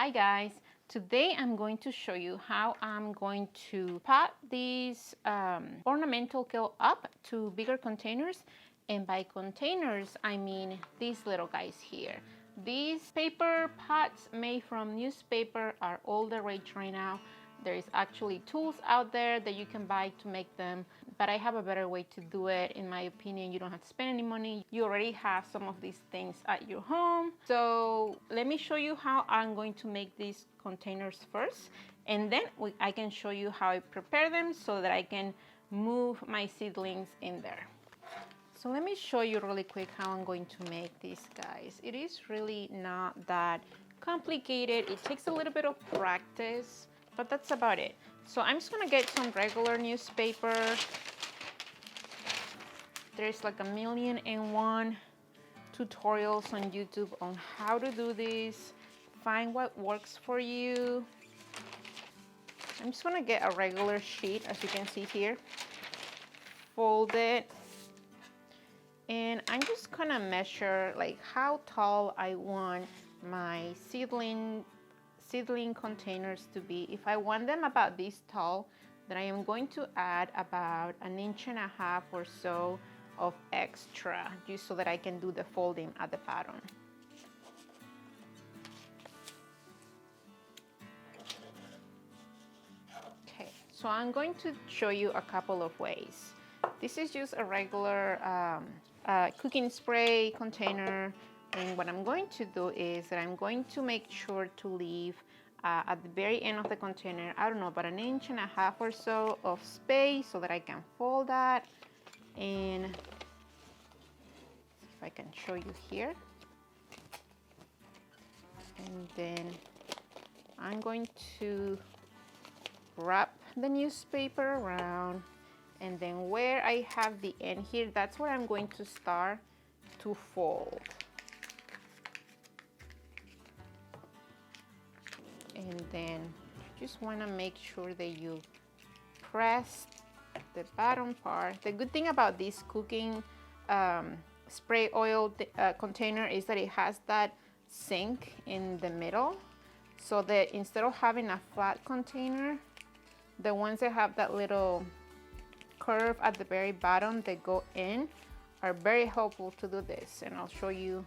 Hi guys, today I'm going to show you how I'm going to pot these ornamental kale up to bigger containers, and by containers I mean these little guys here. These paper pots made from newspaper are all the rage right now. There is actually tools out there that you can buy to make them, but I have a better way to do it. In my opinion, you don't have to spend any money. You already have some of these things at your home. So let me show you how I'm going to make these containers first, and then I can show you how I prepare them so that I can move my seedlings in there. So let me show you really quick how I'm going to make these guys. It is really not that complicated. It takes a little bit of practice, but that's about it. So I'm just gonna get some regular newspaper. There's like 1,000,001 tutorials on YouTube on how to do this. Find what works for you. I'm just gonna get a regular sheet, as you can see here. Fold it. And I'm just gonna measure like how tall I want my seedling containers to be. If I want them about this tall, then I am going to add about 1.5 inches or so of extra, just so that I can do the folding at the bottom. Okay, so I'm going to show you a couple of ways. This is just a regular cooking spray container, and what I'm going to do is that I'm going to make sure to leave at the very end of the container, I don't know, about 1.5 inches or so of space so that I can fold that. And if I can show you here. And then I'm going to wrap the newspaper around, and then where I have the end here, that's where I'm going to start to fold. And then you just want to make sure that you press the bottom part. The good thing about this cooking spray oil container is that it has that sink in the middle, so that instead of having a flat container, the ones that have that little curve at the very bottom that go in are very helpful to do this. And I'll show you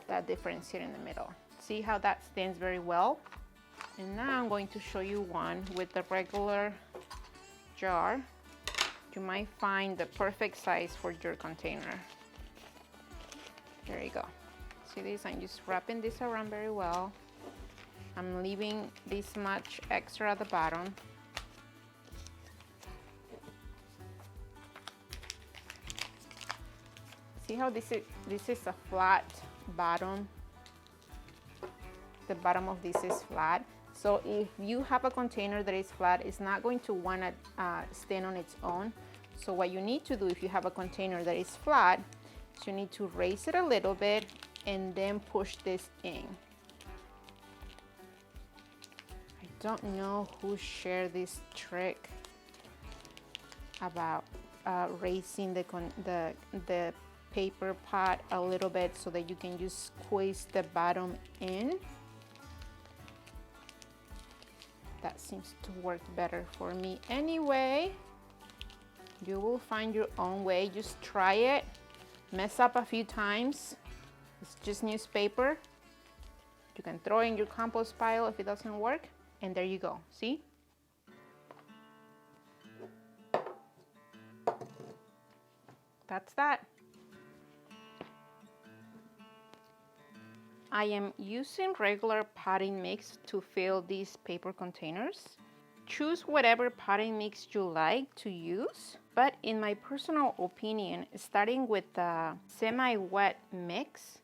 that difference here in the middle. See how that stands very well? And now I'm going to show you one with the regular jar. You might find the perfect size for your container. There you go. See this? I'm just wrapping this around very well. I'm leaving this much extra at the bottom. See how this is a flat bottom? The bottom of this is flat. So if you have a container that is flat, it's not going to want to stand on its own. So what you need to do if you have a container that is flat, is you need to raise it a little bit and then push this in. I don't know who shared this trick about raising the paper pot a little bit so that you can just squeeze the bottom in. That seems to work better for me anyway. You will find your own way. Just try it. Mess up a few times. It's just newspaper. You can throw it in your compost pile if it doesn't work. And there you go. See? That's that. I am using regular potting mix to fill these paper containers. Choose whatever potting mix you like to use, but in my personal opinion, starting with the semi-wet mix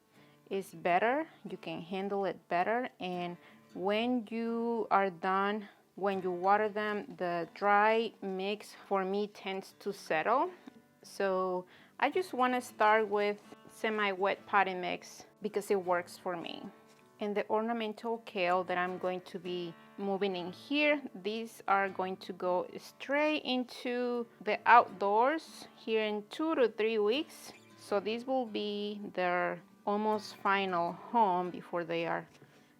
is better. You can handle it better, and when you are done, when you water them, the dry mix for me tends to settle. So I just want to start with semi-wet potting mix because it works for me. And the ornamental kale that I'm going to be moving in here, these are going to go straight into the outdoors here in 2 to 3 weeks. So this will be their almost final home before they are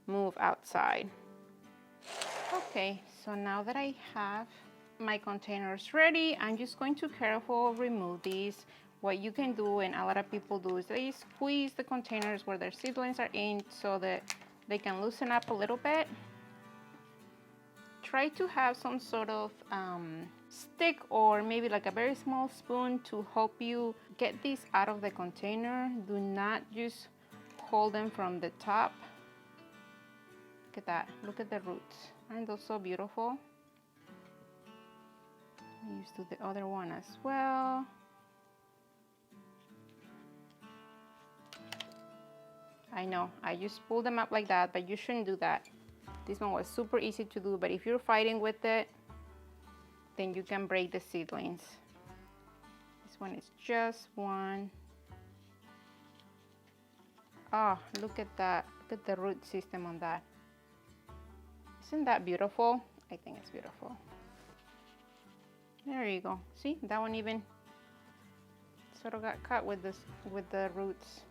move outside. Okay, so now that I have my containers ready, I'm just going to carefully remove these. What you can do, and a lot of people do, is they squeeze the containers where their seedlings are in so that they can loosen up a little bit. Try to have some sort of stick or maybe like a very small spoon to help you get these out of the container. Do not just hold them from the top. Look at that, look at the roots. Aren't those so beautiful? Use to the other one as well. I know, I just pulled them up like that, but you shouldn't do that. This one was super easy to do, but if you're fighting with it, then you can break the seedlings. This one is just one. Oh, look at that. Look at the root system on that. Isn't that beautiful? I think it's beautiful. There you go. See, that one even sort of got cut with the roots.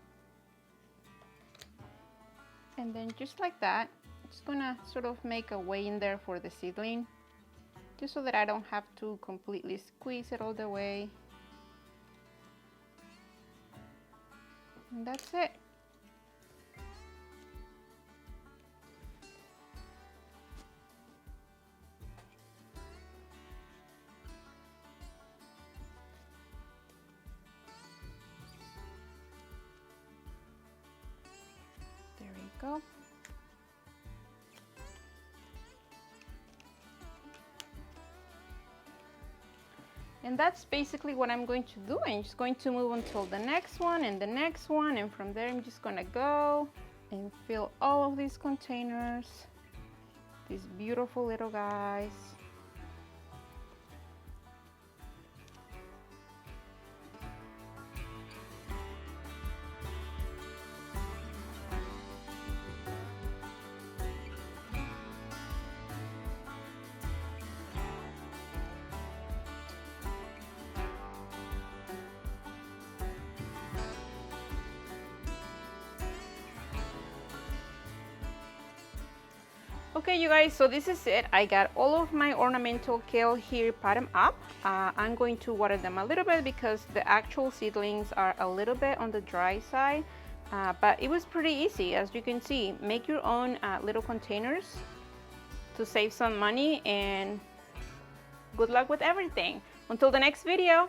And then just like that, just gonna sort of make a way in there for the seedling, just so that I don't have to completely squeeze it all the way. And that's it. There we go. And that's basically what I'm going to do. I'm just going to move until the next one and the next one, and from there I'm just gonna go and fill all of these containers, these beautiful little guys. Okay, you guys, so this is it. I got all of my ornamental kale here potted up. I'm going to water them a little bit because the actual seedlings are a little bit on the dry side, but it was pretty easy. As you can see, make your own little containers to save some money, and good luck with everything. Until the next video.